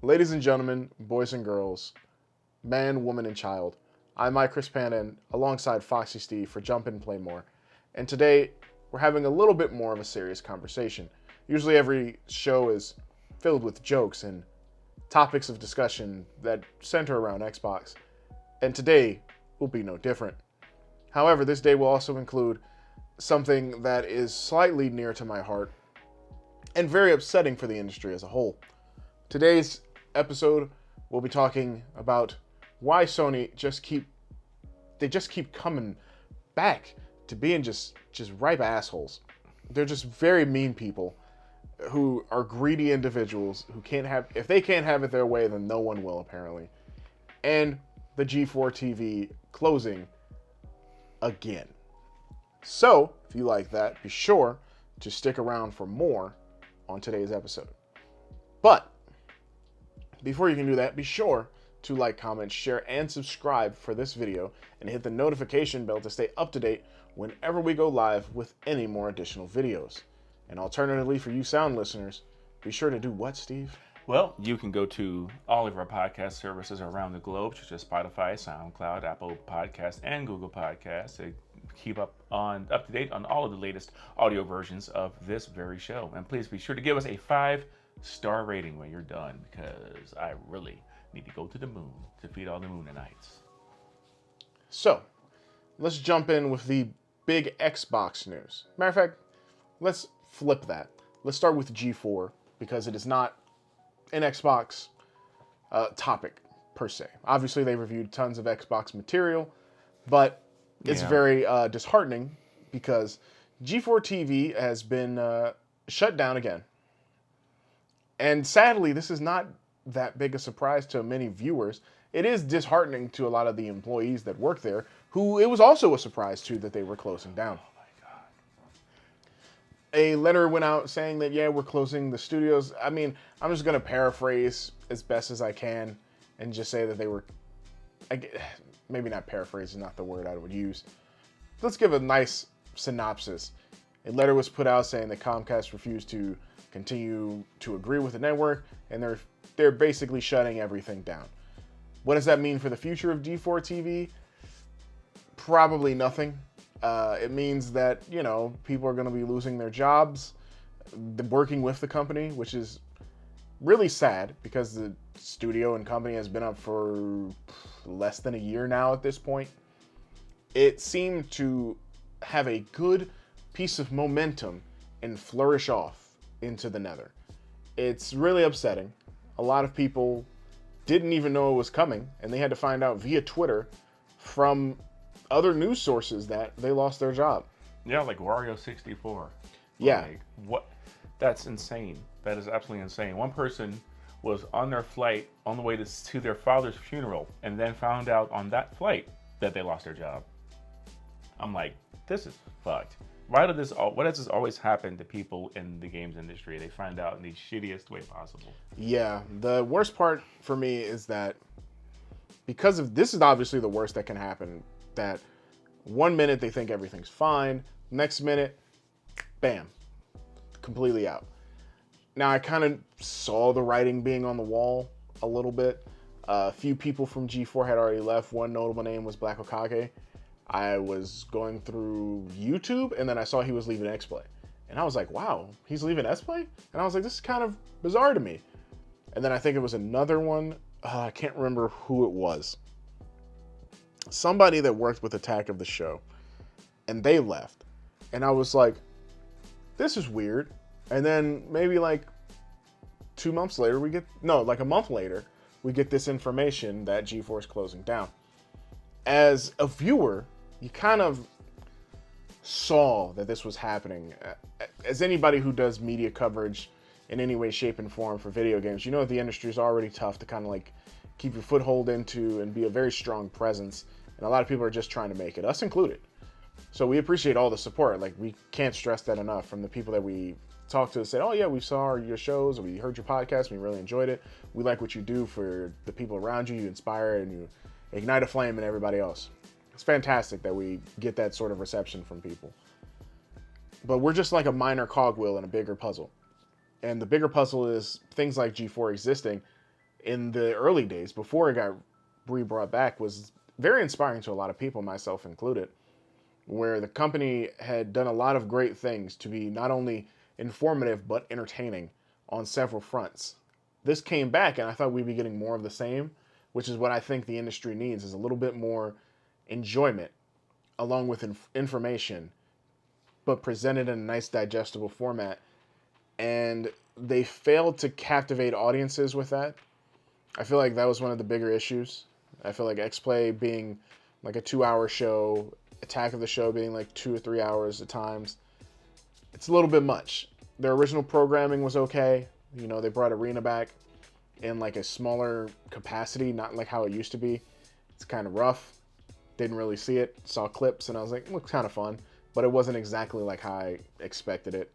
Ladies and gentlemen, boys and girls, man, woman, and child, I'm Mike Chris Panda alongside Foxy Steve for Jump In Play More. And today, we're having a little bit more of a serious conversation. Usually every show is filled with jokes and topics of discussion that center around Xbox. And today will be no different. However, this day will also include something that is slightly near to my heart and very upsetting for the industry as a whole. Today's episode, we'll be talking about why Sony just keep coming back to being just ripe assholes. They're just very mean people who are greedy individuals who if they can't have it their way, then no one will, apparently. And the G4 TV closing again. So, if you like that, be sure to stick around for more on today's episode. But before you can do that, be sure to like, comment, share, and subscribe for this video, and hit the notification bell to stay up to date whenever we go live with any more additional videos. And alternatively, for you sound listeners, be sure to do what, Steve? Well, you can go to all of our podcast services around the globe, such as Spotify, SoundCloud, Apple Podcasts, and Google Podcasts, to keep up to date on all of the latest audio versions of this very show. And please be sure to give us a 5-star rating when you're done, because I really need to go to the moon to feed all the Moonanites. So, let's jump in with the big Xbox news. Matter of fact, let's flip that. Let's start with G4, because it is not an Xbox topic per se. Obviously, they reviewed tons of Xbox material, but it's very disheartening because G4 TV has been shut down again. And sadly, this is not that big a surprise to many viewers. It is disheartening to a lot of the employees that work there, who it was also a surprise to that they were closing down. Oh my God. A letter went out saying that, yeah, we're closing the studios. I mean, I'm just going to paraphrase as best as I can and just say that they were, maybe not paraphrase is not the word I would use. Let's give a nice synopsis. A letter was put out saying that Comcast refused to continue to agree with the network, and they're basically shutting everything down. What does that mean for the future of G4 TV? Probably nothing. It means that, people are going to be losing their jobs working with the company, which is really sad because the studio and company has been up for less than a year now at this point. It seemed to have a good piece of momentum and flourish off into the nether. It's really upsetting. A lot of people didn't even know it was coming, and they had to find out via Twitter from other news sources that they lost their job. Yeah, like Wario64. Yeah. Like, what? That's insane. That is absolutely insane. One person was on their flight on the way to their father's funeral, and then found out on that flight that they lost their job. I'm like, this is fucked. What does this always happen to people in the games industry? They find out in the shittiest way possible. Yeah, the worst part for me is that because of this is obviously the worst that can happen, that one minute they think everything's fine, next minute, bam, completely out. Now, I kind of saw the writing being on the wall a little bit. A few people from G4 had already left. One notable name was Black Okage. I was going through YouTube, and then I saw he was leaving XPlay. And I was like, wow, he's leaving XPlay? And I was like, this is kind of bizarre to me. And then I think it was another one. I can't remember who it was. Somebody that worked with Attack of the Show. And they left. And I was like, this is weird. And then maybe like 2 months later, like a month later, we get this information that G4 is closing down. As a viewer, you kind of saw that this was happening. As anybody who does media coverage in any way, shape, and form for video games, you know the industry is already tough to kind of like keep your foothold into and be a very strong presence. And a lot of people are just trying to make it, us included. So we appreciate all the support. Like, we can't stress that enough from the people that we talked to, said, oh yeah, we saw your shows, or we heard your podcast, we really enjoyed it. We like what you do for the people around you. You inspire and you ignite a flame in everybody else. It's fantastic that we get that sort of reception from people. But we're just like a minor cogwheel in a bigger puzzle. And the bigger puzzle is things like G4 existing in the early days before it got re-brought back was very inspiring to a lot of people, myself included, where the company had done a lot of great things to be not only informative but entertaining on several fronts. This came back, and I thought we'd be getting more of the same, which is what I think the industry needs, is a little bit more enjoyment along with information, but presented in a nice digestible format. And they failed to captivate audiences with that. I feel like that was one of the bigger issues. I feel like X-Play being like a 2-hour show, Attack of the Show being like 2 or 3 hours at times, it's a little bit much. Their original programming was okay. You know, they brought Arena back in like a smaller capacity, not like how it used to be. It's kind of rough. Didn't really see it. Saw clips and I was like, it looks kind of fun. But it wasn't exactly like how I expected it.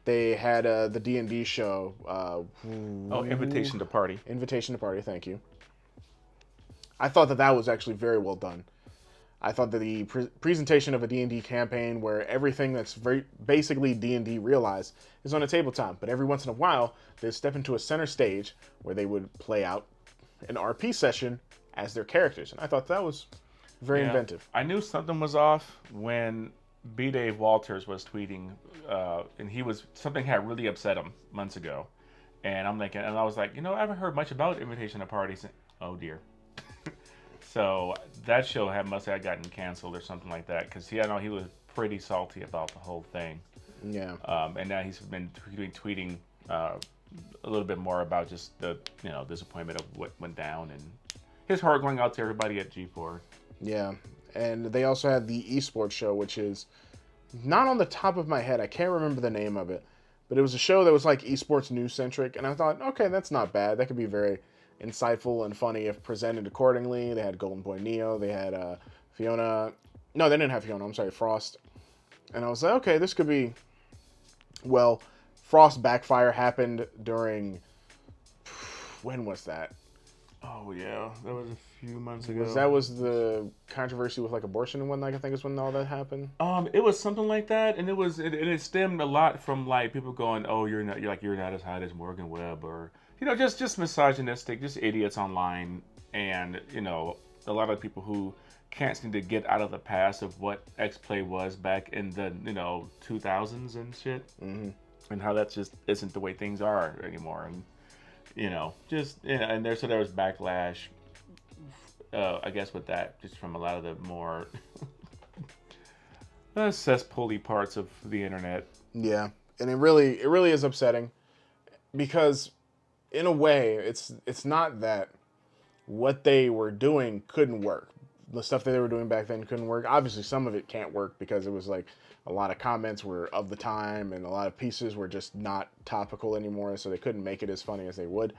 They had the D&D show. Invitation to Party. Invitation to Party, thank you. I thought that was actually very well done. I thought that the presentation of a D&D campaign where everything that's very basically D&D realized is on a tabletop, but every once in a while they'd step into a center stage where they would play out an RP session as their characters, and I thought that was very inventive. I knew something was off when B. Dave Walters was tweeting, and something had really upset him months ago, and I'm thinking, and I was like, I haven't heard much about Invitation to Parties. Oh dear. So that show must have gotten canceled or something like that, because I know he was pretty salty about the whole thing. Yeah. And now he's been tweeting a little bit more about just the disappointment of what went down, and his heart going out to everybody at G4. Yeah, and they also had the esports show, which is not on the top of my head. I can't remember the name of it, but it was a show that was like esports news centric, and I thought, okay, that's not bad. That could be very insightful and funny if presented accordingly. They had Golden Boy Neo. They had Fiona. No, they didn't have Fiona. I'm sorry, Frost. And I was like, okay, this could be. Well, Frost backfire happened during. When was that? Oh yeah, that was a few months ago. That was the controversy with like abortion and whatnot. I think is when all that happened. It was something like that, and it stemmed a lot from like people going, "Oh, you're not as hot as Morgan Webb," or just misogynistic, just idiots online, and a lot of people who can't seem to get out of the past of what X-Play was back in the 2000s and shit, mm-hmm. and how that just isn't the way things are anymore, and and there was backlash, I guess, with that, just from a lot of the more cesspool-y parts of the internet. Yeah, and it really is upsetting, because in a way, it's not that what they were doing couldn't work. The stuff that they were doing back then couldn't work. Obviously, some of it can't work because it was like a lot of comments were of the time and a lot of pieces were just not topical anymore, so they couldn't make it as funny as they would.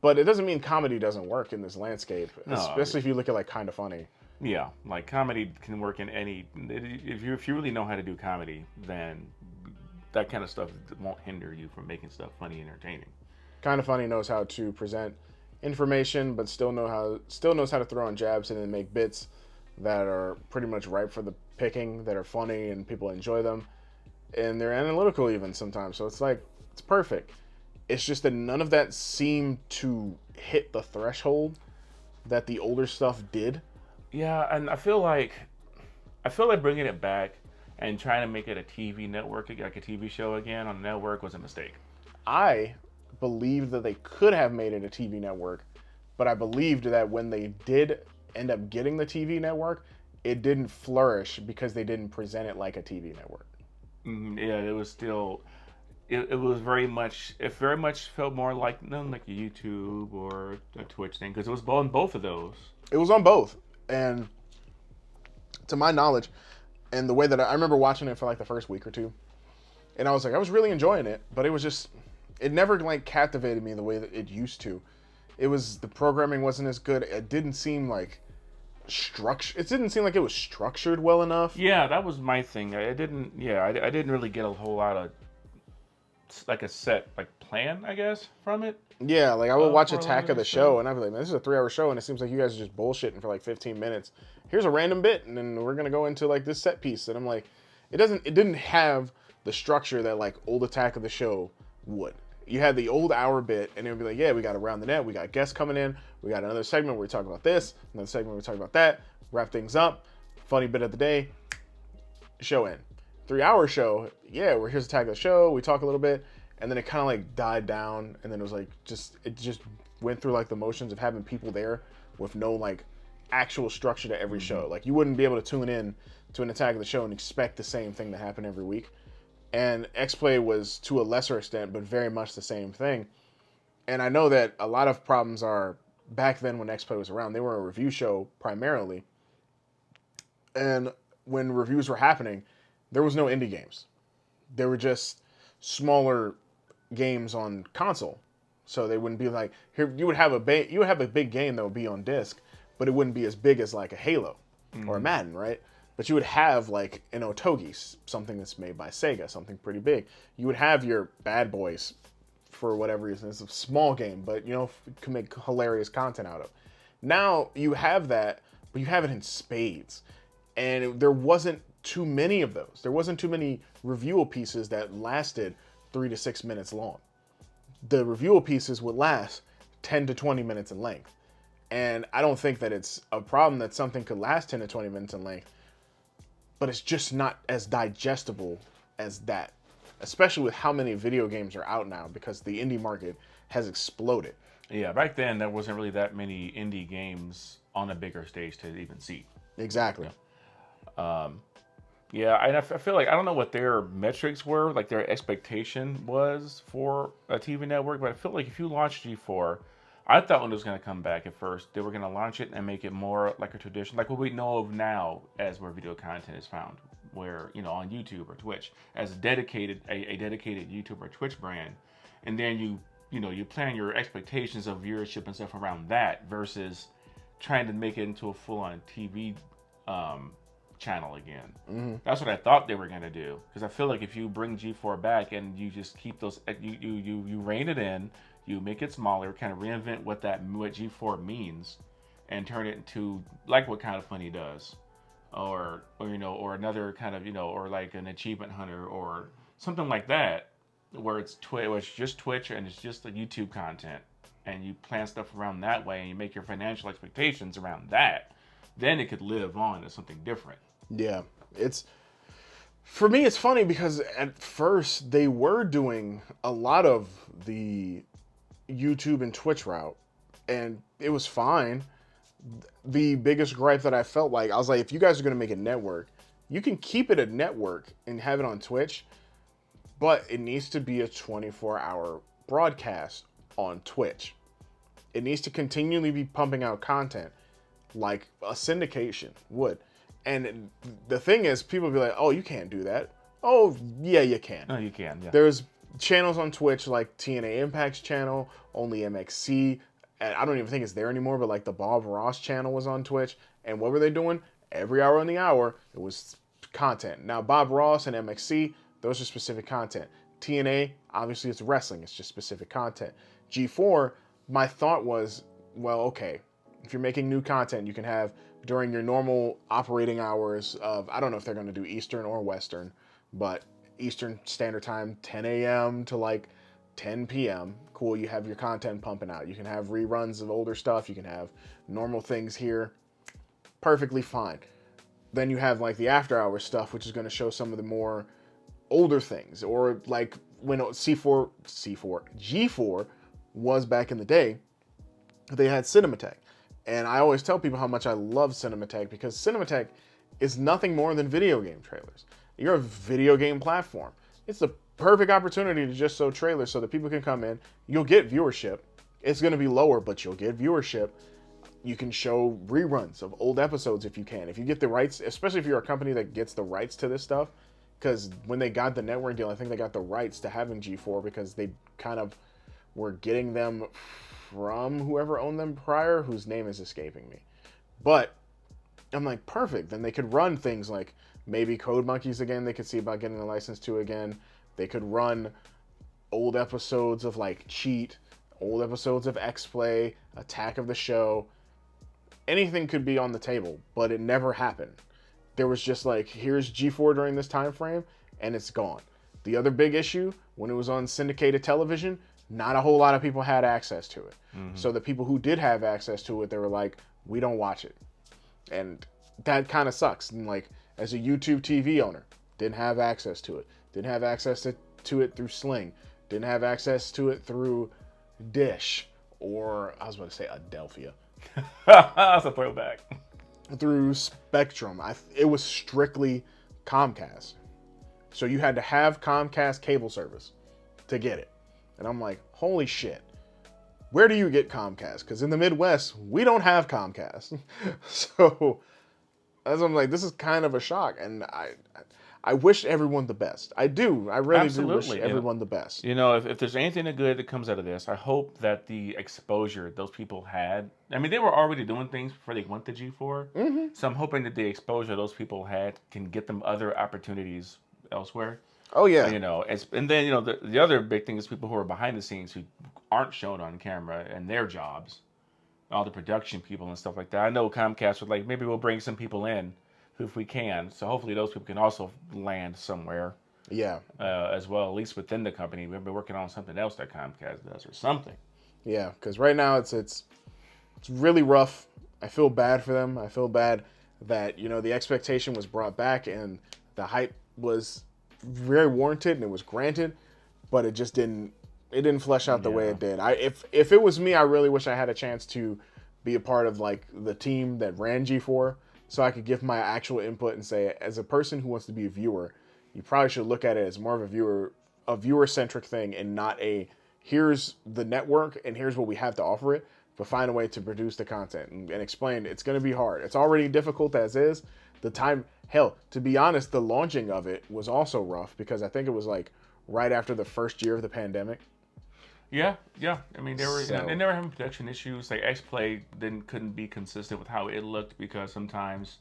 But it doesn't mean comedy doesn't work in this landscape, especially if you look at like Kind of Funny. Yeah, like comedy can work in any. If you really know how to do comedy, then that kind of stuff won't hinder you from making stuff funny and entertaining. Kind of Funny knows how to present information, but still knows how to throw on jabs and then make bits that are pretty much ripe for the picking, that are funny and people enjoy them, and they're analytical even sometimes. So it's like it's perfect. It's just that none of that seemed to hit the threshold that the older stuff did. Yeah, and I feel like bringing it back and trying to make it a TV network, like a TV show again on a network, was a mistake. I believed that they could have made it a TV network, but I believed that when they did end up getting the TV network, it didn't flourish because they didn't present it like a TV network. Yeah, it was still, it was very much felt more like a YouTube or a Twitch thing, because it was on both of those. It was on both, and to my knowledge, and the way that I remember watching it for like the first week or two, and I was really enjoying it, but it was just, it never like captivated me the way that it used to. The programming wasn't as good. It didn't seem like it didn't seem like it was structured well enough. Yeah, that was my thing. I didn't really get a whole lot of like a set plan, I guess, from it. Yeah, like I would watch Attack of the Show and I'd be like, man, this is a 3-hour show and it seems like you guys are just bullshitting for like 15 minutes. Here's a random bit and then we're gonna go into like this set piece, and I'm like, it didn't have the structure that like old Attack of the Show would. you had the old hour bit, and it would be like, yeah, we got Around the Net, we got guests coming in, we got another segment where we talk about this, another segment where we talk about that, wrap things up, funny bit of the day, show in. 3-hour show, yeah, we're here's the tag of the show, we talk a little bit, and then it kind of like died down, and then it was like, it just went through like the motions of having people there with no like actual structure to every show. Like you wouldn't be able to tune in to an attack of the show and expect the same thing to happen every week. And X-Play was to a lesser extent, but very much the same thing. And I know that a lot of problems are back then when X-Play was around, they were a review show primarily. And when reviews were happening, there was no indie games. There were just smaller games on console. So they wouldn't be like, here, you would have a big game that would be on disc, but it wouldn't be as big as like a Halo or a Madden, right? But you would have like an Otogi, something that's made by Sega, something pretty big. You would have your Bad Boys, for whatever reason. It's a small game, but you know, can make hilarious content out of. Now you have that, but you have it in spades. And there wasn't too many of those. There wasn't too many reviewable pieces that lasted 3 to 6 minutes long. The reviewable pieces would last 10 to 20 minutes in length. And I don't think that it's a problem that something could last 10 to 20 minutes in length, but it's just not as digestible as that, especially with how many video games are out now because the indie market has exploded. Yeah, back then there wasn't really that many indie games on a bigger stage to even see. Exactly. Yeah, and I feel like I don't know what their metrics were, like their expectation was for a TV network, but I feel like if you launched G4, I thought when it was going to come back at first, they were going to launch it and make it more like a tradition, like what we know of now as where video content is found, where, you know, on YouTube or Twitch, as a dedicated YouTube or Twitch brand. And then you plan your expectations of viewership and stuff around that versus trying to make it into a full-on TV channel again. That's what I thought they were going to do, because I feel like if you bring G4 back and you just keep those, you rein it in, you make it smaller, kind of reinvent what G4 means, and turn it into like what Kind of Funny does, or another kind of, or like an Achievement Hunter or something like that, where it's just Twitch and it's just the YouTube content, and you plan stuff around that way, and you make your financial expectations around that. Then it could live on as something different. Yeah, for me, it's funny because at first they were doing a lot of the YouTube and Twitch route, and it was fine. The biggest gripe that I felt like, I was like, if you guys are going to make a network, you can keep it a network and have it on Twitch, but it needs to be a 24-hour broadcast on Twitch. It needs to continually be pumping out content like a syndication would. And the thing is, people will be like, oh, you can't do that. Oh, yeah, you can. No, you can, yeah. There's channels on Twitch like TNA Impact's channel, Only MXC, and I don't even think it's there anymore, but like the Bob Ross channel was on Twitch. And what were they doing? Every hour on the hour, it was content. Now, Bob Ross and MXC, those are specific content. TNA, obviously it's wrestling, it's just specific content. G4, my thought was, well, okay, if you're making new content, you can have during your normal operating hours of, I don't know if they're going to do Eastern or Western, but Eastern Standard Time, 10 a.m. to like 10 p.m. Cool, you have your content pumping out. You can have reruns of older stuff. You can have normal things here. Perfectly fine. Then you have like the after hours stuff, which is going to show some of the more older things. Or like when G4 was back in the day, they had Cinematech. And I always tell people how much I love Cinematech, because Cinematech is nothing more than video game trailers. You're a video game platform. It's the perfect opportunity to just show trailers so that people can come in. You'll get viewership. It's going to be lower, but you'll get viewership. You can show reruns of old episodes if you can. If you get the rights, especially if you're a company that gets the rights to this stuff, because when they got the network deal, I think they got the rights to having G4 because they kind of were getting them from whoever owned them prior, whose name is escaping me. But I'm like, perfect. Then they could run things like maybe Code Monkeys again. They could see about getting a license to again. They could run old episodes of like Cheat, old episodes of X-Play, Attack of the Show. Anything could be on the table, but it never happened. There was just like, here's G4 during this time frame, and it's gone. The other big issue, when it was on syndicated television, not a whole lot of people had access to it. So the people who did have access to it, they were like, we don't watch it. And that kind of sucks. And like, as a YouTube TV owner, didn't have access to it. Didn't have access to it through Sling. Didn't have access to it through Dish, or I was going to say Adelphia. That's a throwback. Through Spectrum. It was strictly Comcast. So you had to have Comcast cable service to get it. And I'm like, holy shit. Where do you get Comcast? Because in the Midwest, we don't have Comcast. So as I'm like, this is kind of a shock. And I wish everyone the best. I do. I really do wish everyone the best. You know, if there's anything good that comes out of this, I hope that the exposure those people had. I mean, they were already doing things before they went to G4. So I'm hoping that the exposure those people had can get them other opportunities elsewhere. Oh, yeah. You know, and then, you know, the other big thing is people who are behind the scenes who aren't shown on camera and their jobs. All the production people and stuff like that. I know Comcast would like, maybe we'll bring some people in if we can. So hopefully those people can also land somewhere. Yeah. As well, at least within the company. We've been working on something else that Comcast does or something. Yeah, because right now it's really rough. I feel bad for them. I feel bad that, you know, the expectation was brought back and the hype was very warranted and it was granted, but it just didn't flesh out the way it did. If it was me, I really wish I had a chance to be a part of like the team that ran G4 so I could give my actual input and say, as a person who wants to be a viewer, you probably should look at it as more of a viewer-centric thing and not a here's the network and here's what we have to offer it, but find a way to produce the content and explain it's going to be hard. It's already difficult as is. The time, hell, to be honest, the launching of it was also rough because I think it was like right after the first year of the pandemic. Yeah. I mean, they never having production issues. Like XPlay couldn't be consistent with how it looked because sometimes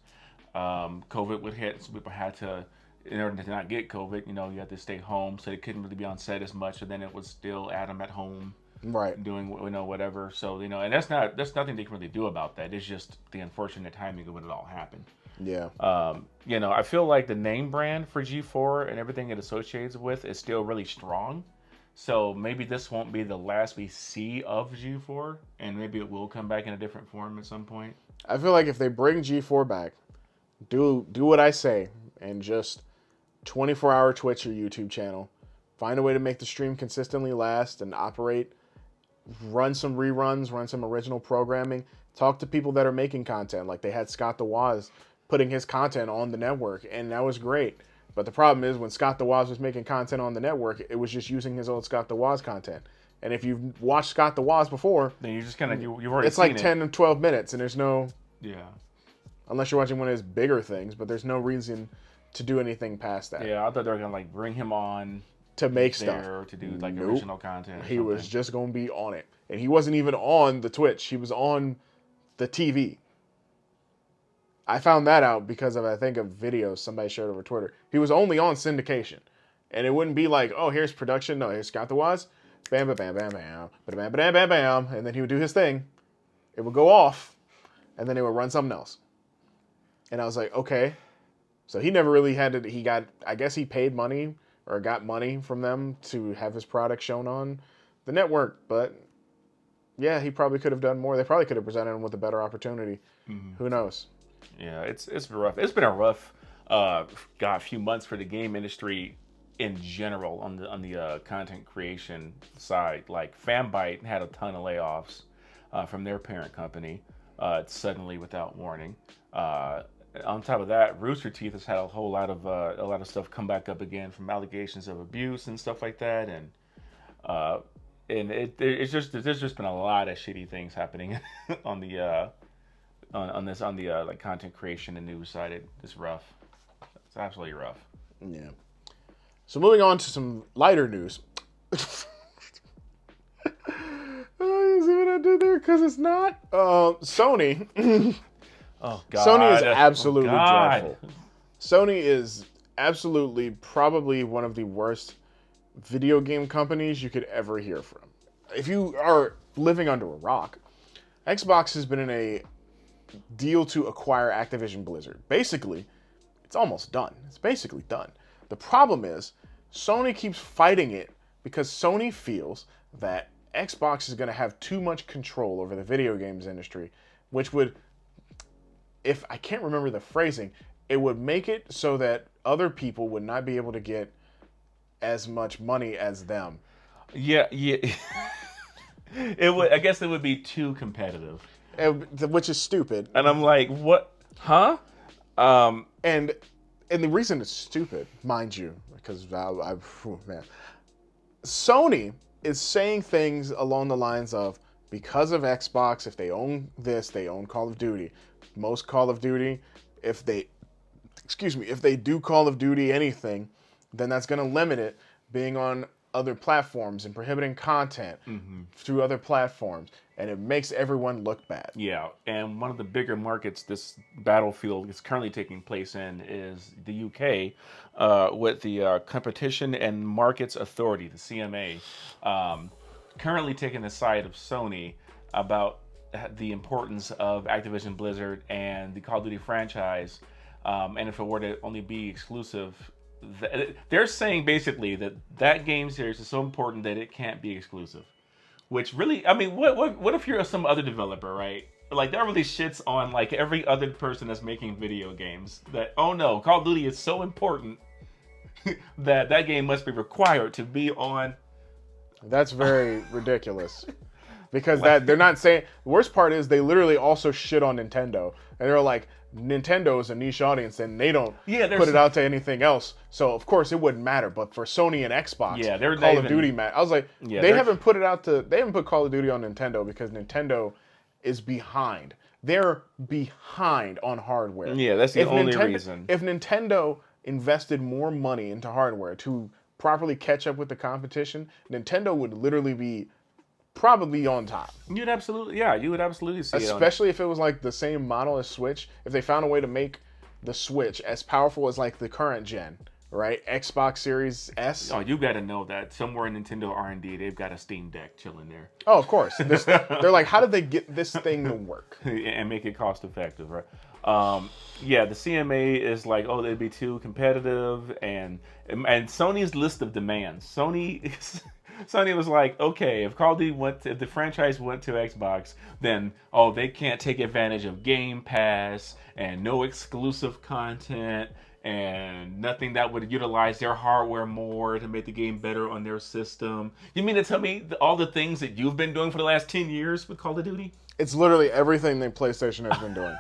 COVID would hit, so people had to, in order to not get COVID, you know, you had to stay home, so they couldn't really be on set as much. And then it was still Adam at home, right, doing, you know, whatever. So, you know, and that's nothing they can really do about that. It's just the unfortunate timing of when it all happened. Yeah. You know, I feel like the name brand for G4 and everything it associates with is still really strong. So maybe this won't be the last we see of G4, and maybe it will come back in a different form at some point. I feel like if they bring G4 back, do what I say, and just 24-hour Twitch or YouTube channel. Find a way to make the stream consistently last and operate. Run some reruns, run some original programming. Talk to people that are making content. Like they had Scott the Woz putting his content on the network, and that was great. But the problem is when Scott the Woz was making content on the network, it was just using his old Scott the Woz content. And if you've watched Scott the Woz before, then you just kind of you've already it's seen like 10 or 12 minutes, and there's no unless you're watching one of his bigger things, but there's no reason to do anything past that. Yeah, I thought they were gonna like bring him on to make stuff or to do like original content. He was just gonna be on it, and he wasn't even on the Twitch. He was on the TV. I found that out because of, I think, of videos somebody shared over Twitter. He was only on syndication. And it wouldn't be like, oh, here's production. No, here's Scott the Woz. Bam, bam, bam, bam, bam. Bam, bam, bam, bam. And then he would do his thing. It would go off. And then it would run something else. And I was like, okay. So he never really had to, I guess he paid money or got money from them to have his product shown on the network. But yeah, he probably could have done more. They probably could have presented him with a better opportunity. Who knows? Yeah, it's rough. It's been a rough, few months for the game industry in general on the content creation side. Like Fanbyte had a ton of layoffs from their parent company suddenly without warning. On top of that, Rooster Teeth has had a lot of stuff come back up again from allegations of abuse and stuff like that, and there's just been a lot of shitty things happening on the like content creation and news side. It's rough. It's absolutely rough. Yeah. So moving on to some lighter news. You see what I did there? Because it's not. Sony. Oh, God. Sony is absolutely dreadful. Sony is absolutely probably one of the worst video game companies you could ever hear from. If you are living under a rock, Xbox has been in a deal to acquire Activision Blizzard. Basically, it's almost done. It's basically done. The problem is, Sony keeps fighting it because Sony feels that Xbox is going to have too much control over the video games industry, which would, if I can't remember the phrasing, it would make it so that other people would not be able to get as much money as them. Yeah. It would. I guess it would be too competitive, Which is stupid. and I'm like, what? Huh? And the reason it's stupid, mind you, because man, Sony is saying things along the lines of, because of Xbox, if they own this, they own Call of Duty. Most Call of Duty, if they do Call of Duty anything, then that's going to limit it being on other platforms and prohibiting content through other platforms, and it makes everyone look bad. Yeah, and one of the bigger markets this battlefield is currently taking place in is the UK, with the Competition and Markets Authority, the CMA, currently taking the side of Sony about the importance of Activision Blizzard and the Call of Duty franchise, and if it were to only be exclusive. They're saying basically that game series is so important that it can't be exclusive. Which really, I mean, what if you're some other developer, right? Like, that really shits on like every other person that's making video games. That, oh no, Call of Duty is so important that game must be required to be on. That's very ridiculous. Because they're not saying, the worst part is they literally also shit on Nintendo. And they're like, Nintendo is a niche audience and they don't put it out to anything else. So of course it wouldn't matter. But for Sony and Xbox, Call of Duty matter. I was like, they haven't put Call of Duty on Nintendo because Nintendo is behind. They're behind on hardware. Yeah, that's the only reason. If Nintendo invested more money into hardware to properly catch up with the competition, Nintendo would literally be probably on top. You would absolutely see it. Especially if it was like the same model as Switch. If they found a way to make the Switch as powerful as like the current gen, right? Xbox Series S. Oh, you got to know that somewhere in Nintendo R&D, they've got a Steam Deck chilling there. Oh, of course. They're like, how did they get this thing to work and make it cost effective, right? Yeah, the CMA is like, oh, they'd be too competitive, and Sony's list of demands. Sony was like, okay, if Call of Duty if the franchise went to Xbox, then they can't take advantage of Game Pass and no exclusive content and nothing that would utilize their hardware more to make the game better on their system. You mean to tell me all the things that you've been doing for the last 10 years with Call of Duty? It's literally everything that PlayStation has been doing.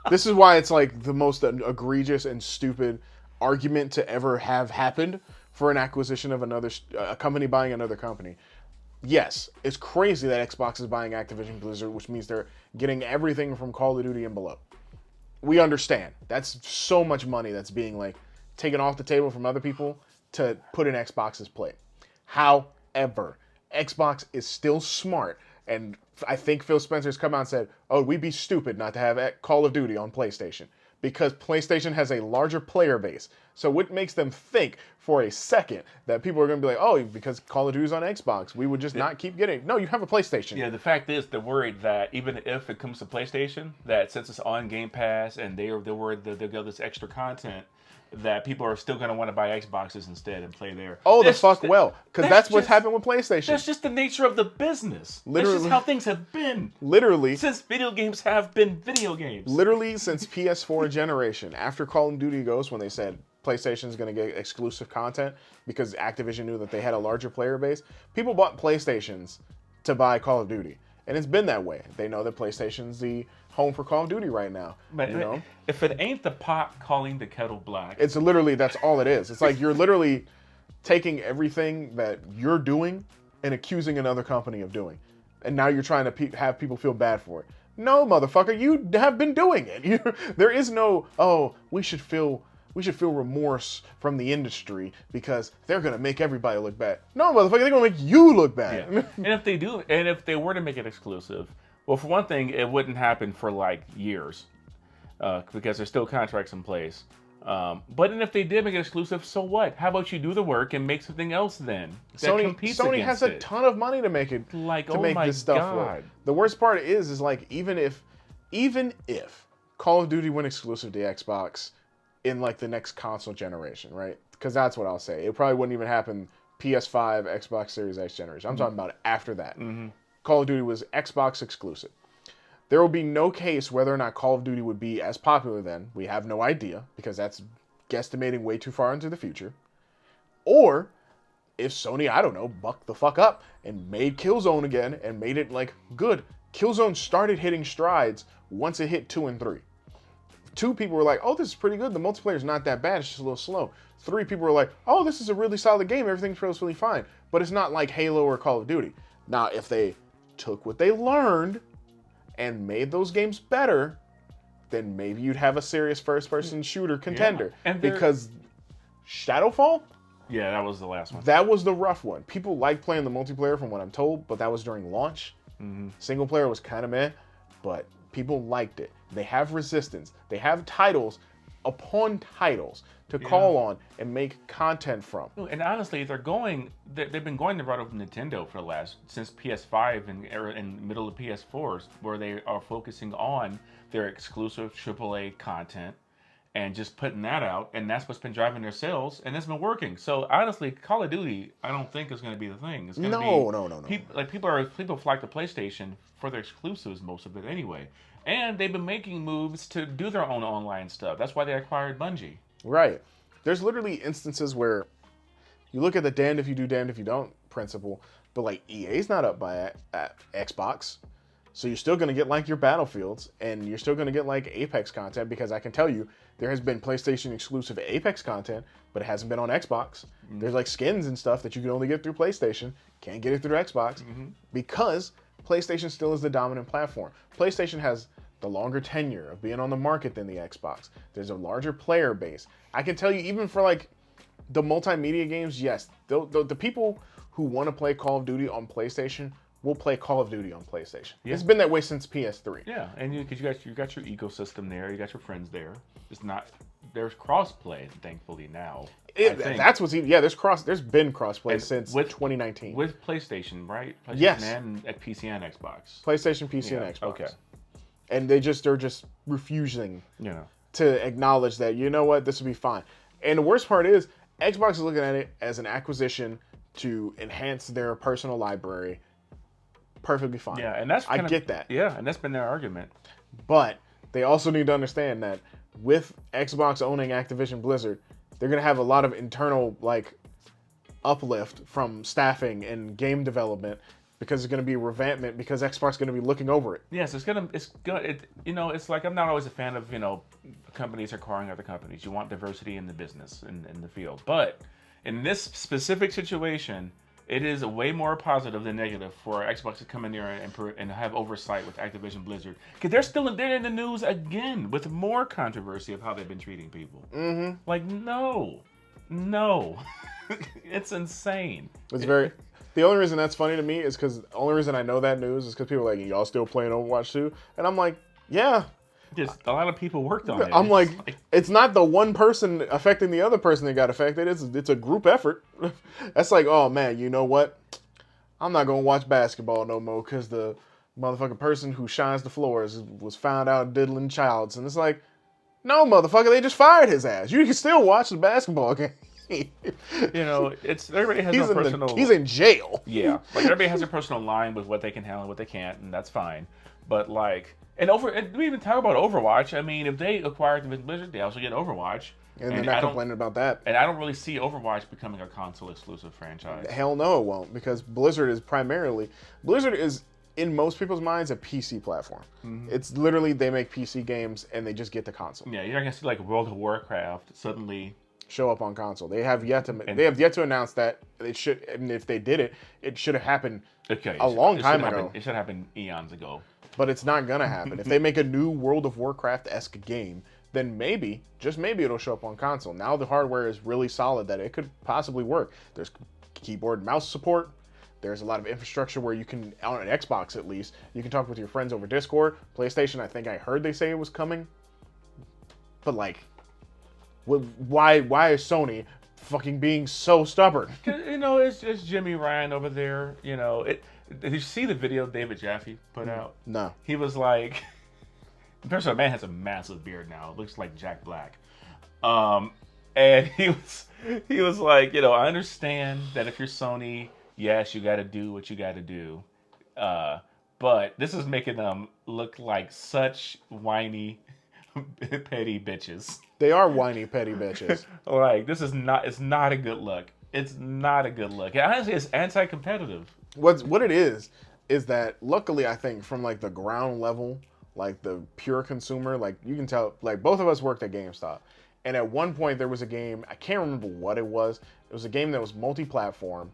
This is why it's like the most egregious and stupid argument to ever have happened for an acquisition of a company buying another company. Yes, it's crazy that Xbox is buying Activision Blizzard, which means they're getting everything from Call of Duty and below. We understand. That's so much money that's being like taken off the table from other people to put in Xbox's plate. However, Xbox is still smart, and I think Phil Spencer's come out and said, oh, we'd be stupid not to have Call of Duty on PlayStation, because PlayStation has a larger player base. So what makes them think for a second that people are going to be like, oh, because Call of Duty is on Xbox, we would just not keep getting it. No, you have a PlayStation. Yeah, the fact is they're worried that even if it comes to PlayStation, that since it's on Game Pass and they're worried that they'll get this extra content, that people are still going to want to buy Xboxes instead and play there. Oh, because that's what's happened with PlayStation. That's just the nature of the business. Literally, that's just how things have been. Literally. Since video games have been video games. Literally since PS4 generation. After Call of Duty Ghosts, when they said PlayStation is going to get exclusive content because Activision knew that they had a larger player base, people bought PlayStations to buy Call of Duty. And it's been that way. They know that PlayStation's the home for Call of Duty right now. But if it ain't the pot calling the kettle black. It's literally, that's all it is. It's like you're literally taking everything that you're doing and accusing another company of doing. And now you're trying to have people feel bad for it. No, motherfucker, you have been doing it. There is no, oh, we should feel remorse from the industry because they're going to make everybody look bad. No, motherfucker, they're going to make you look bad. Yeah. And if they were to make it exclusive, well, for one thing, it wouldn't happen for like years because there's still contracts in place. But then if they did make it exclusive, so what? How about you do the work and make something else then? Sony has a ton of money to make it this stuff work. The worst part is like even if Call of Duty went exclusive to Xbox in like the next console generation, right? Because that's what I'll say. It probably wouldn't even happen PS5, Xbox Series X generation. I'm talking about after that. Call of Duty was Xbox exclusive. There will be no case whether or not Call of Duty would be as popular then. We have no idea, because that's guesstimating way too far into the future. Or if Sony, I don't know, bucked the fuck up and made Killzone again and made it like good. Killzone started hitting strides once it hit 2 and 3. 2 people were like, oh, this is pretty good. The multiplayer's not that bad. It's just a little slow. 3 people were like, oh, this is a really solid game. Everything's really fine. But it's not like Halo or Call of Duty. Now, if they took what they learned and made those games better, then maybe you'd have a serious first-person shooter contender. Yeah. Because Shadowfall? Yeah, that was the last one. That was the rough one. People like playing the multiplayer from what I'm told, but that was during launch. Single player was kind of meh, but people liked it. They have Resistance. They have titles upon titles to call on and make content from. And honestly, they've been going the route of Nintendo for since PS5 and middle of PS4s, where they are focusing on their exclusive AAA content and just putting that out, and that's what's been driving their sales, and it's been working. So honestly, Call of Duty, I don't think is going to be the thing. It's going to No. People flock to PlayStation for their exclusives, most of it anyway, and they've been making moves to do their own online stuff. That's why they acquired Bungie. Right. There's literally instances where you look at the damned if you do, damned if you don't principle, but like EA's not up by Xbox. So you're still going to get like your Battlefields, and you're still going to get like Apex content, because I can tell you there has been PlayStation exclusive Apex content, but it hasn't been on Xbox. There's like skins and stuff that you can only get through PlayStation. Can't get it through Xbox because PlayStation still is the dominant platform. PlayStation has the longer tenure of being on the market than the Xbox. There's a larger player base. I can tell you, even for like the multimedia games, yes, the people who want to play Call of Duty on PlayStation will play Call of Duty on PlayStation. Yeah. It's been that way since PS3. Yeah, and you got your ecosystem there, you got your friends there. There's crossplay, thankfully now. There's been crossplay since 2019 with PlayStation, right? PlayStation yes, and PC and Xbox. PlayStation, PC, and Xbox. Okay. And they're just refusing to acknowledge that, you know what, this will be fine. And the worst part is, Xbox is looking at it as an acquisition to enhance their personal library. Perfectly fine. Yeah, and I get that. Yeah, and that's been their argument. But they also need to understand that with Xbox owning Activision Blizzard, they're going to have a lot of internal uplift from staffing and game development, because it's going to be revampment, because Xbox is going to be looking over it. Yes, it's like, I'm not always a fan of, companies acquiring other companies. You want diversity in the business, in the field. But in this specific situation, it is way more positive than negative for Xbox to come in there and have oversight with Activision Blizzard. Because they're in the news again with more controversy of how they've been treating people. Like, no. It's insane. It's very... The only reason that's funny to me is because the only reason I know that news is because people are like, y'all still playing Overwatch 2? And I'm like, yeah. Just a lot of people worked on it. I'm like, it's not the one person affecting the other person that got affected. It's a group effort. That's like, oh man, you know what? I'm not going to watch basketball no more because the motherfucking person who shines the floors was found out diddling childs. And it's like, no, motherfucker, they just fired his ass. You can still watch the basketball game. Everybody has their personal... He's in jail. Yeah. Like, everybody has their personal line with what they can handle and what they can't, and that's fine. But, and we even talk about Overwatch. I mean, if they acquire Activision Blizzard, they also get Overwatch. And they're not complaining about that. And I don't really see Overwatch becoming a console-exclusive franchise. Hell no, it won't, because Blizzard is, in most people's minds, a PC platform. It's literally, they make PC games, and they just get the console. Yeah, you're not going to see, World of Warcraft suddenly... show up on console. They have yet to announce that it should, and if they did it, it should have happened a long time ago. It should have happened eons ago. But it's not gonna happen. If they make a new World of Warcraft-esque game, then maybe, just maybe, it'll show up on console. Now the hardware is really solid that it could possibly work. There's keyboard and mouse support. There's a lot of infrastructure where you can, on an Xbox at least, you can talk with your friends over Discord. PlayStation, I think I heard they say it was coming. But why is Sony fucking being so stubborn? It's Jimmy Ryan over there. Did you see the video David Jaffe put out? No. He was like, first of all, the man has a massive beard now. It looks like Jack Black. And he was like, I understand that if you're Sony, yes, you got to do what you got to do. But this is making them look like such whiny, petty bitches. They are whiny, petty bitches. Like, it's not a good look. It's not a good look. And honestly, it's anti-competitive. What it is that luckily, I think, from like the ground level, like the pure consumer, like you can tell, like both of us worked at GameStop. And at one point there was a game, I can't remember what it was. It was a game that was multi-platform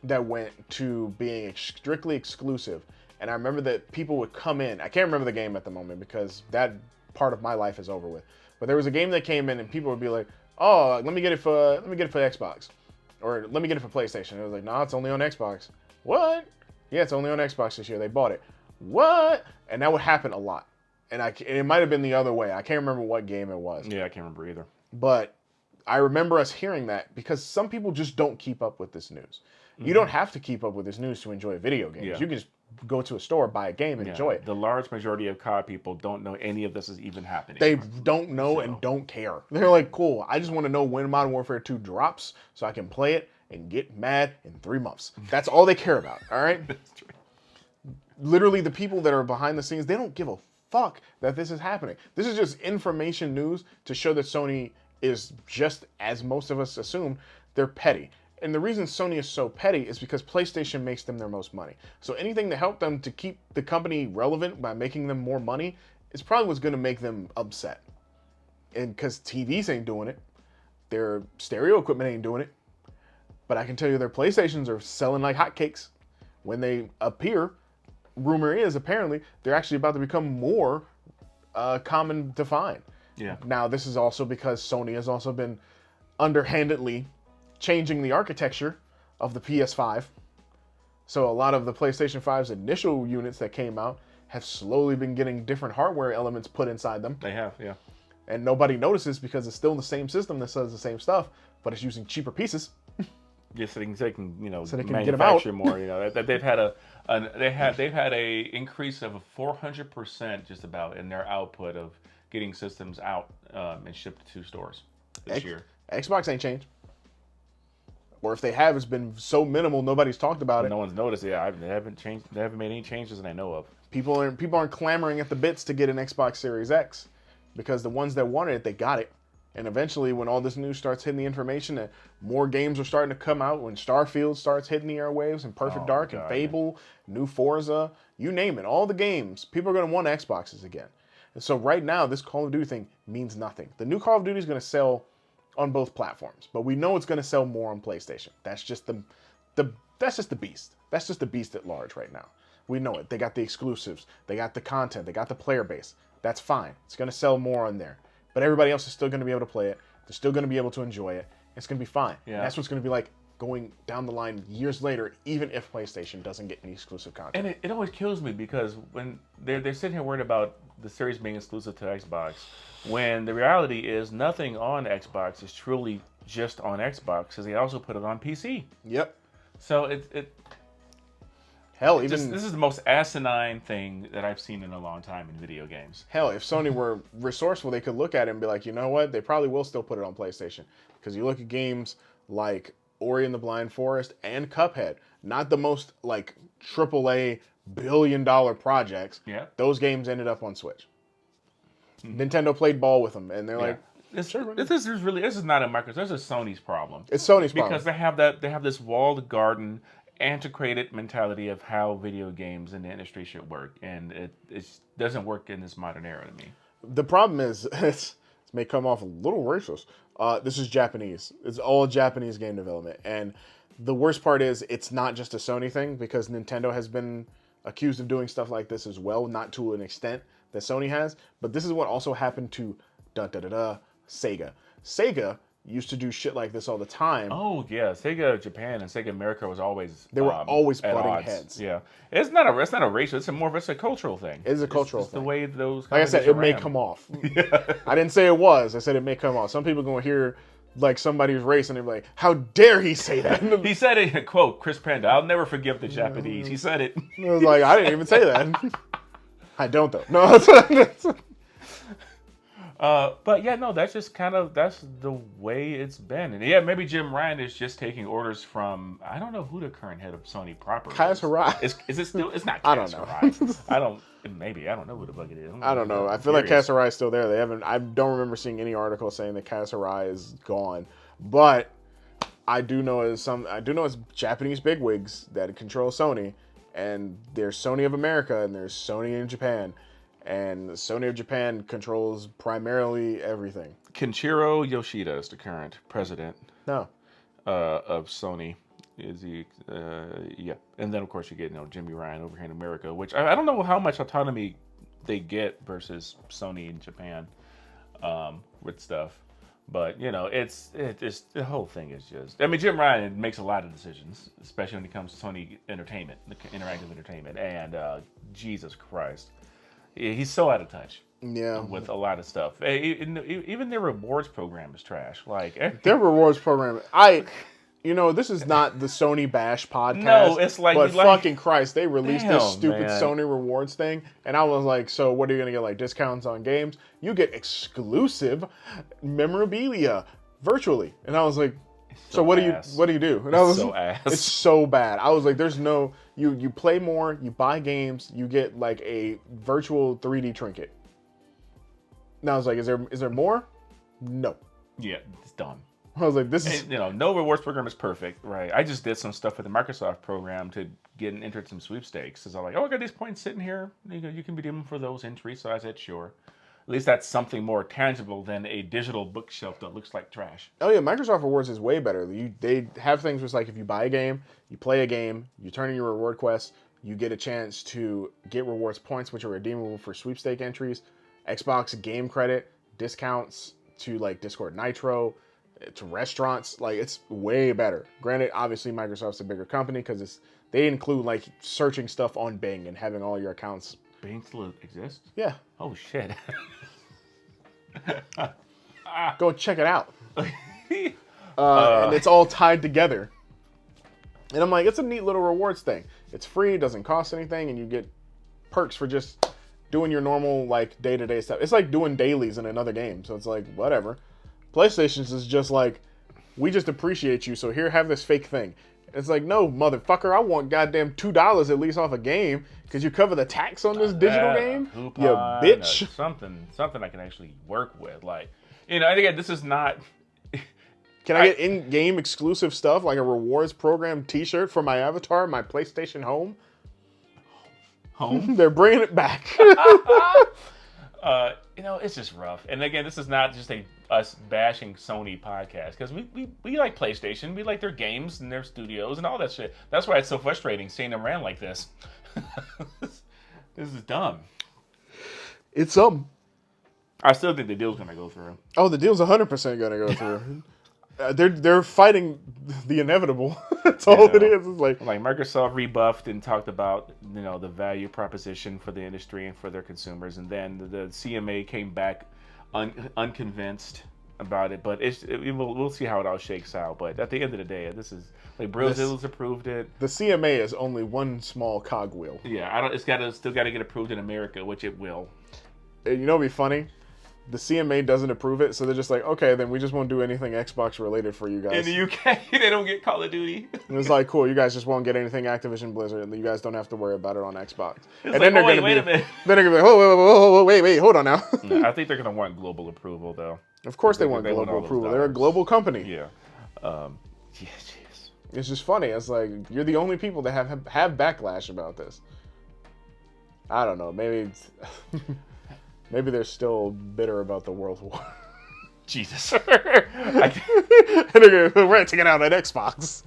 that went to being strictly exclusive. And I remember that people would come in. I can't remember the game at the moment because that part of my life is over with. But there was a game that came in and people would be like, "Oh, let me get it for Xbox." Or let me get it for PlayStation. It was like, "No, it's only on Xbox." What? Yeah, it's only on Xbox this year. They bought it. What? And that would happen a lot. And it might have been the other way. I can't remember what game it was. Yeah, I can't remember either. But I remember us hearing that because some people just don't keep up with this news. You don't have to keep up with this news to enjoy video games. Yeah. You can just go to a store, buy a game, and enjoy it. The large majority of COD people don't know any of this is even happening. They don't know and don't care. They're like, cool, I just want to know when Modern Warfare 2 drops so I can play it and get mad in 3 months. That's all they care about, all right? That's true. Literally, the people that are behind the scenes, they don't give a fuck that this is happening. This is just information news to show that Sony is just, as most of us assume, they're petty. And the reason Sony is so petty is because PlayStation makes them their most money. So anything to help them to keep the company relevant by making them more money is probably what's going to make them upset. And because TVs ain't doing it, their stereo equipment ain't doing it. But I can tell you their PlayStations are selling like hotcakes. When they appear, rumor is apparently they're actually about to become more common to find. Yeah. Now, this is also because Sony has also been underhandedly changing the architecture of the PS5. So a lot of the PlayStation 5's initial units that came out have slowly been getting different hardware elements put inside them. They have, yeah. And nobody notices because it's still the same system that says the same stuff, but it's using cheaper pieces. Yeah, so they can So they can manufacture more. They've had a increase of 400% just about in their output of getting systems out and shipped to stores this year. Xbox ain't changed. Or if they have, it's been so minimal nobody's talked about it. No one's noticed. Yeah, they haven't changed. They haven't made any changes that I know of. People aren't clamoring at the bits to get an Xbox Series X because the ones that wanted it, they got it. And eventually, when all this news starts hitting the information, that more games are starting to come out, when Starfield starts hitting the airwaves, and Perfect Dark, and Fable, new Forza, you name it, all the games, people are going to want Xboxes again. And so right now, this Call of Duty thing means nothing. The new Call of Duty is going to sell on both platforms, but we know it's going to sell more on PlayStation. That's just the beast. That's just the beast at large right now. We know it. They got the exclusives. They got the content. They got the player base. That's fine. It's going to sell more on there. But everybody else is still going to be able to play it. They're still going to be able to enjoy it. It's going to be fine. Yeah. And that's what's going to be like going down the line years later, even if PlayStation doesn't get any exclusive content. And it always kills me because when they're sitting here worried about the series being exclusive to Xbox, when the reality is nothing on Xbox is truly just on Xbox because they also put it on PC. Yep. So Hell, this is the most asinine thing that I've seen in a long time in video games. Hell, if Sony were resourceful, they could look at it and be like, you know what? They probably will still put it on PlayStation. Because you look at games like Ori and the Blind Forest and Cuphead, not the most like AAA billion-dollar projects. Yeah. Those games ended up on Switch. Nintendo played ball with them, and they're like, This is not a Microsoft. This is Sony's problem. It's Sony's problem because they have this walled garden, antiquated mentality of how video games in the industry should work, and it doesn't work in this modern era to me. The problem is, it may come off a little racist. This is Japanese. It's all Japanese game development, and the worst part is it's not just a Sony thing because Nintendo has been accused of doing stuff like this as well, not to an extent that Sony has, but this is what also happened to Sega. Sega used to do shit like this all the time. Oh yeah, Sega Japan and Sega America was always they were always butting heads. Yeah, it's not a racial. It's a cultural thing. It's a cultural thing. The way those. Like I said, it may come off. Yeah. I didn't say it was. I said it may come off. Some people are gonna hear like somebody's race and they're like, "How dare he say that?" He said it. Quote Chris Panda. I'll never forgive the Japanese. He said it. I was like, I didn't even say that. I don't though. No. But yeah, no, that's just that's the way it's been. And yeah, maybe Jim Ryan is just taking orders from, I don't know who the current head of Sony proper Kaz Hirai. Is it still? It's not I Kaz don't know. Hirai. I don't know who the fuck it is. I don't know. I feel like Kaz Hirai is still there. I don't remember seeing any article saying that Kaz Hirai is gone. But I do know it's Japanese bigwigs that control Sony, and there's Sony of America and there's Sony in Japan. And Sony of Japan controls primarily everything. Kenshiro Yoshida is the current president. No. Of Sony. Is he? Yeah. And then, of course, you get Jimmy Ryan over here in America, which I don't know how much autonomy they get versus Sony in Japan with stuff. But, it's the whole thing is just... I mean, Jim Ryan makes a lot of decisions, especially when it comes to Sony Entertainment, interactive entertainment. And Jesus Christ. He's so out of touch. Yeah. With a lot of stuff. Even their rewards program is trash. Like their rewards program, this is not the Sony Bash podcast. No, it's like... But fucking Christ, they released this stupid man. Sony rewards thing, and I was like, so what are you going to get, like, discounts on games? You get exclusive memorabilia virtually. And I was like, so what do you do? And I was so ass. It's so bad. I was like, there's no... You play more, you buy games, you get, like, a virtual 3D trinket. And I was like, is there more? No. Yeah, it's dumb. I was like, this is... no rewards program is perfect, right? I just did some stuff with the Microsoft program to get entered some sweepstakes. So I'm like, I got these points sitting here. You can redeem them for those entries. So I said, sure. At least that's something more tangible than a digital bookshelf that looks like trash. Oh yeah, Microsoft Rewards is way better. They have things where it's like if you buy a game, you play a game, you turn in your reward quest, you get a chance to get rewards points, which are redeemable for sweepstake entries, Xbox game credit, discounts to like Discord Nitro, to restaurants. Like, it's way better. Granted, obviously Microsoft's a bigger company because they include like searching stuff on Bing and having all your accounts. Bing still exists? Yeah. Oh shit. Go check it out. And it's all tied together. And I'm like, it's a neat little rewards thing. It's free, it doesn't cost anything, and you get perks for just doing your normal like day-to-day stuff. It's like doing dailies in another game. So it's like, whatever. PlayStation's is just like, we just appreciate you, so here, have this fake thing. It's like, no, motherfucker, I want goddamn $2 at least off a game because you cover the tax on this digital game. You bitch. Something I can actually work with. Like, again, this is not... Can I get in-game exclusive stuff like a rewards program t-shirt for my avatar, my PlayStation Home? They're bringing it back. It's just rough. And again, this is not just us bashing Sony podcast because we like PlayStation. We like their games and their studios and all that shit. That's why it's so frustrating seeing them ran like this. This is dumb. It's I still think the deal's gonna go through. Oh, the deal's 100% gonna go through. They're fighting the inevitable. That's all it is. It's like Microsoft rebuffed and talked about the value proposition for the industry and for their consumers, and then the CMA came back unconvinced about it. But we'll see how it all shakes out. But at the end of the day, this is like Brazil's approved it. The CMA is only one small cogwheel. Yeah, it's still got to get approved in America, which it will. And what'd be funny? The CMA doesn't approve it, so they're just like, okay, then we just won't do anything Xbox related for you guys. In the UK, they don't get Call of Duty. And it's like, cool, you guys just won't get anything Activision Blizzard. You guys don't have to worry about it on Xbox. And then they're going to be... Then they're going to be like, wait, hold on now. I think they're going to want global approval, though. Of course they want global approval. They're a global company. Yeah. Jeez. It's just funny. It's like, you're the only people that have backlash about this. I don't know. Maybe they're still bitter about the World War. Jesus. We're renting it out at Xbox.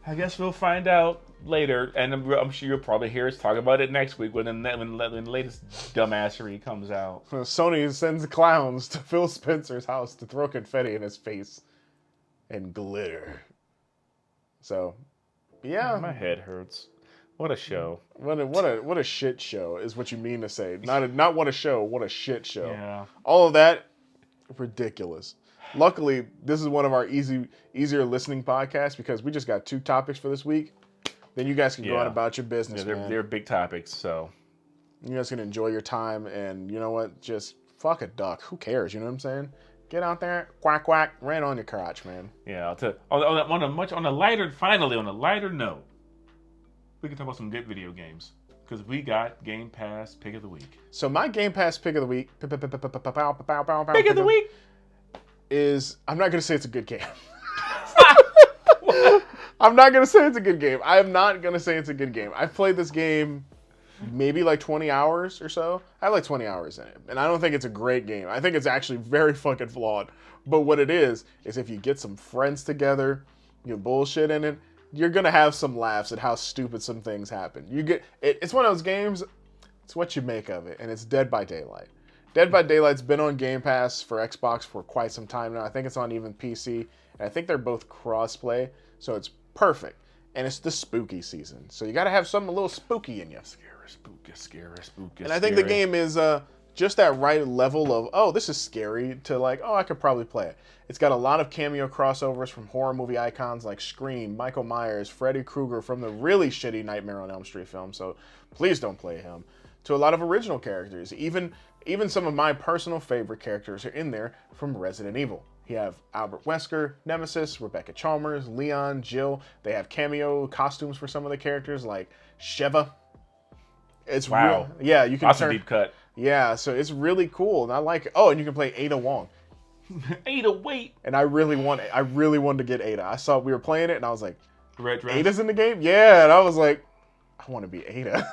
I guess we'll find out later, and I'm sure you'll probably hear us talk about it next week when the latest dumbassery comes out. Sony sends clowns to Phil Spencer's house to throw confetti in his face and glitter. So, yeah. My head hurts. What a show. What a shit show is what you mean to say. Not what a show, what a shit show. Yeah. All of that, ridiculous. Luckily, this is one of our easier listening podcasts because we just got 2 topics for this week. Then you guys can go on about your business, they're big topics, so. You guys can enjoy your time and you know what? Just fuck a duck. Who cares? You know what I'm saying? Get out there, quack quack, ran on your crotch, man. Yeah, I'll tell. On a lighter note, we can talk about some good video games because we got Game Pass Pick of the Week. So my Game Pass Pick of the Week, Pick of the Week is, I'm not gonna say it's a good game. I'm not gonna say it's a good game. I am not gonna say it's a good game. I've played this game maybe like 20 hours or so. I have like 20 hours in it. And I don't think it's a great game. I think it's actually very fucking flawed. But what it is if you get some friends together, you bullshit in it, you're gonna have some laughs at how stupid some things happen. It's one of those games, it's what you make of it, and it's Dead by Daylight. Dead by Daylight's been on Game Pass for Xbox for quite some time now. I think it's on even PC, and I think they're both cross-play, so it's perfect. And it's the spooky season, so you gotta have something a little spooky in you. Scary. And I think the game is just that right level of, oh, this is scary, to like, oh, I could probably play it. It's got a lot of cameo crossovers from horror movie icons like Scream, Michael Myers, Freddy Krueger from the really shitty Nightmare on Elm Street film, so please don't play him, to a lot of original characters. Even some of my personal favorite characters are in there from Resident Evil. You have Albert Wesker, Nemesis, Rebecca Chalmers, Leon, Jill. They have cameo costumes for some of the characters like Sheva. It's wow. Real. Yeah, you can That's a deep cut. Yeah, so it's really cool, and I like it. Oh, and you can play Ada Wong. Ada, wait. And I really wanted to get Ada. I saw we were playing it, and I was like, Red dress. Ada's in the game? Yeah, and I was like, I want to be Ada.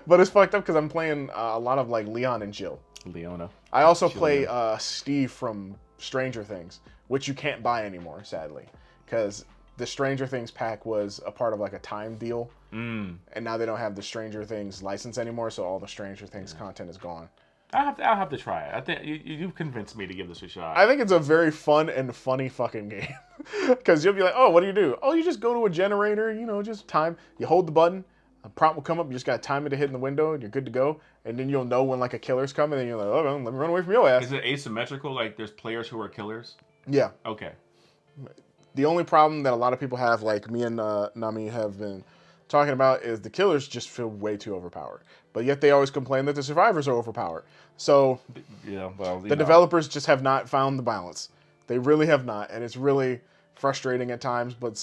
But it's fucked up because I'm playing a lot of like Leon and Jill. Leona. I also play Steve from Stranger Things, which you can't buy anymore, sadly, because the Stranger Things pack was a part of like a time deal. And now they don't have the Stranger Things license anymore, so all the Stranger Things content is gone. I'll have to try it. I think you've convinced me to give this a shot. I think it's a very fun and funny fucking game. Because you'll be like, oh, what do? Oh, you just go to a generator, just time. You hold the button, a prompt will come up, you just got to time it to hit in the window, and you're good to go. And then you'll know when like a killer's coming, and then you're like, oh, let me run away from your ass. Is it asymmetrical? Like there's players who are killers? Yeah. Okay. The only problem that a lot of people have, like me and Nami have been talking about, is the killers just feel way too overpowered. But yet they always complain that the survivors are overpowered. So yeah, well, the developers just have not found the balance. They really have not, and it's really frustrating at times. But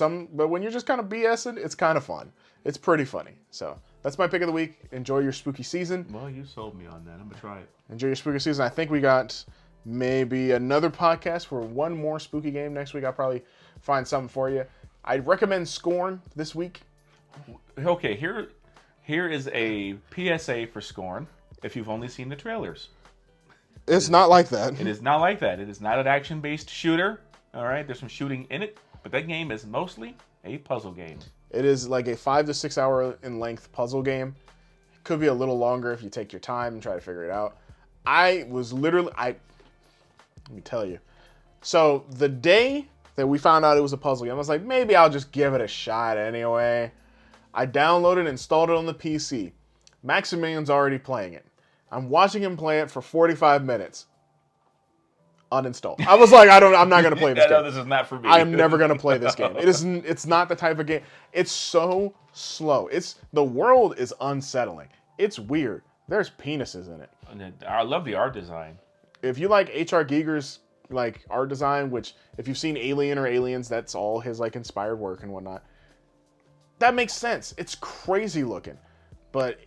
when you're just kind of BSing, it's kind of fun. It's pretty funny. So that's my pick of the week. Enjoy your spooky season. Well, you sold me on that. I'm gonna try it. Enjoy your spooky season. I think we got maybe another podcast for one more spooky game next week. I'll probably find something for you. I'd recommend Scorn this week. Okay, here is a PSA for Scorn. If you've only seen the trailers, it's not like that. It is not like that. It is not an action-based shooter. All right, there's some shooting in it, but that game is mostly a puzzle game. It is like a 5 to 6 hour in length puzzle game. It could be a little longer if you take your time and try to figure it out. Let me tell you. So the day that we found out it was a puzzle game, I was like, maybe I'll just give it a shot anyway. I downloaded and installed it on the PC. Maximilian's already playing it. I'm watching him play it for 45 minutes. Uninstall. I was like, I'm not going to play this game. No, this is not for me. I am never going to play this game. It's not the type of game. It's so slow. The world is unsettling. It's weird. There's penises in it. I love the art design. If you like H.R. Giger's like art design, which if you've seen Alien or Aliens, that's all his like inspired work and whatnot. That makes sense. It's crazy looking, but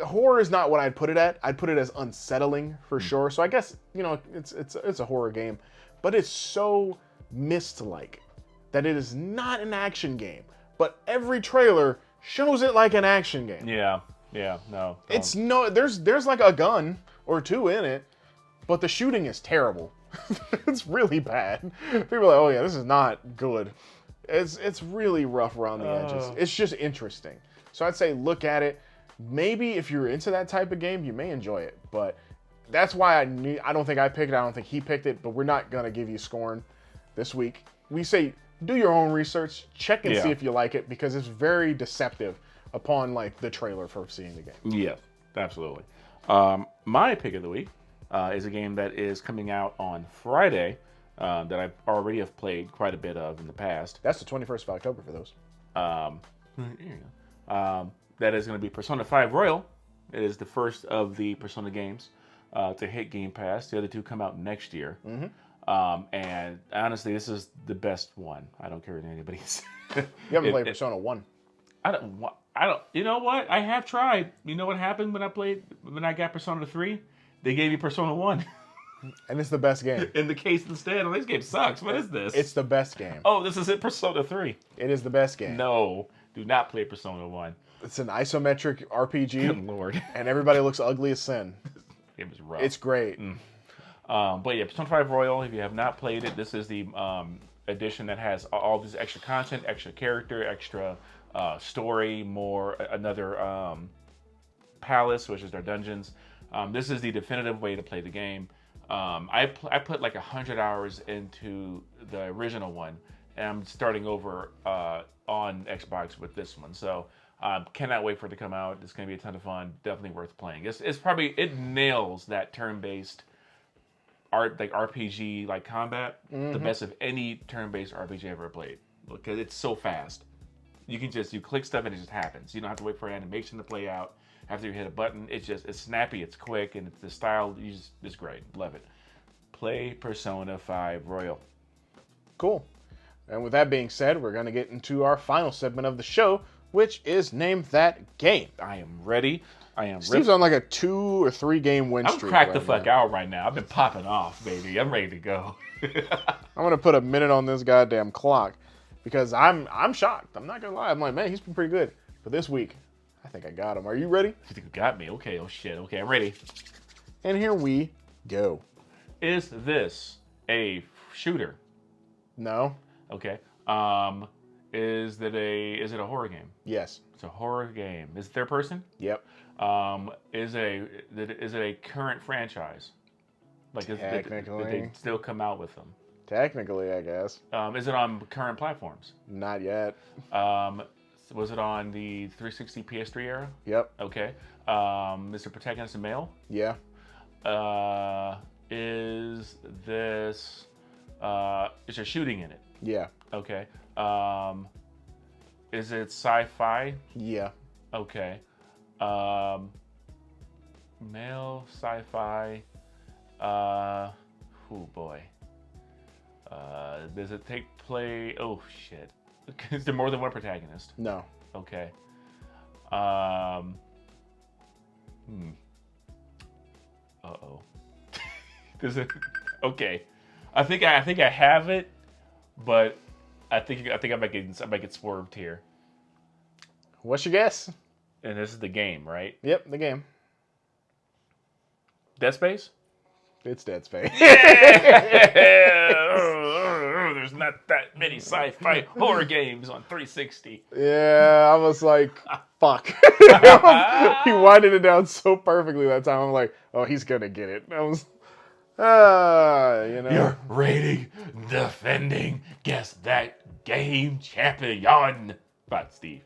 horror is not what I'd put it at. I'd put it as unsettling for sure. So I guess it's a horror game, but it's so Myst-like that it is not an action game. But every trailer shows it like an action game. Yeah, no. It's no. There's like a gun or two in it, but the shooting is terrible. It's really bad. People are like, oh yeah, this is not good. It's really rough around the edges. It's just interesting. So I'd say look at it. Maybe if you're into that type of game, you may enjoy it. But that's why I don't think I picked it. I don't think he picked it. But we're not going to give you Scorn this week. We say do your own research. Check and see if you like it, because it's very deceptive upon like the trailer for seeing the game. Yeah, absolutely. My pick of the week is a game that is coming out on Friday. That I already have played quite a bit of in the past. That's the 21st of October for those. That is going to be Persona 5 Royal. It is the first of the Persona games. to hit Game Pass. The other two come out next year. Mm-hmm. And honestly, this is the best one. I don't care what anybody says. You haven't played Persona 1. I don't. You know what? I have tried. You know what happened when I got Persona 3? They gave me Persona 1. And it's the best game. In the case instead, this game sucks. What is this? It's the best game. Oh, this is it, Persona 3. It is the best game. No, do not play Persona 1. It's an isometric RPG. Good lord. And everybody looks ugly as sin. It was rough. It's great. But yeah, Persona 5 Royal, if you have not played it, this is the edition that has all this extra content, extra character, extra story, another palace, which is their dungeons. This is the definitive way to play the game. I put like 100 hours into the original one, and I'm starting over on Xbox with this one. So cannot wait for it to come out. It's going to be a ton of fun. Definitely worth playing. It nails that turn-based RPG like combat, the best of any turn-based RPG I ever played, because it's so fast. You click stuff and it just happens. You don't have to wait for animation to play out after you hit a button. It's snappy, it's quick, and the style is great. Love it. Play Persona 5 Royal. Cool. And with that being said, we're going to get into our final segment of the show, which is Name That Game. I am ready. Steve's on like a 2 or 3 game win streak. I'm cracked the fuck out right now. I've been popping off, baby. I'm ready to go. I'm going to put a minute on this goddamn clock because I'm shocked. I'm not going to lie. I'm like, man, he's been pretty good. But this week, I think I got him. Are you ready? You think you got me? Okay. Oh, shit. Okay, I'm ready. And here we go. Is this a shooter? No. Okay. Is it a horror game? Yes. It's a horror game. Is it third person? Yep. Is it a current franchise? Like, did they still come out with them? Technically, I guess. Is it on current platforms? Not yet. Was it on the 360 PS3 era? Yep. Okay. Is the protagonist a male? Yeah. Is this is there shooting in it? Yeah. Okay. Is it sci-fi? Yeah. Okay. Male sci-fi. Oh boy. Does it take place? Oh shit. Is there more than one protagonist? No. Okay. Uh-oh. Does it? Okay. I think I have it, but I think I might get swerved here. What's your guess? And this is the game, right? Yep, the game. Dead Space? It's Dead Space. There's not that many sci-fi horror games on 360. Yeah, I was like, fuck. He winded it down so perfectly that time. I'm like, oh, he's gonna get it. I was, You're rating, defending, guess that game champion. But Steve.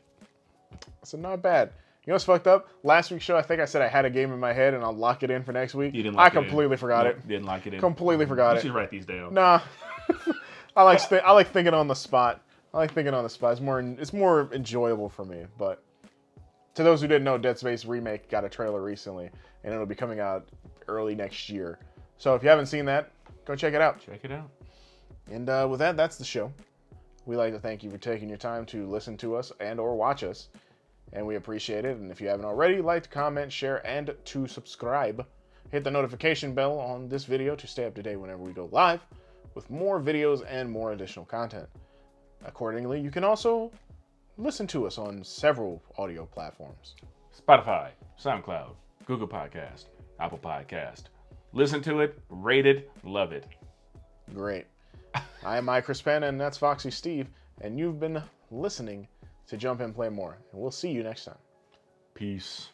So not bad. You know what's fucked up? Last week's show, I think I said I had a game in my head and I'll lock it in for next week. You didn't lock I completely forgot it. Didn't lock it in. Completely forgot it. You should write these down. Nah. I like thinking on the spot. It's more enjoyable for me. But to those who didn't know, Dead Space Remake got a trailer recently, and it'll be coming out early next year. So if you haven't seen that, go check it out. Check it out. And with that, that's the show. We'd like to thank you for taking your time to listen to us and or watch us. And we appreciate it. And if you haven't already, like, comment, share, and to subscribe. Hit the notification bell on this video to stay up to date whenever we go live with more videos and more additional content. Accordingly, you can also listen to us on several audio platforms. Spotify, SoundCloud, Google Podcast, Apple Podcast. Listen to it, rate it, love it. Great. I am Mike Crispin, and that's Foxy Steve, and you've been listening to Jump In Play More. And we'll see you next time. Peace.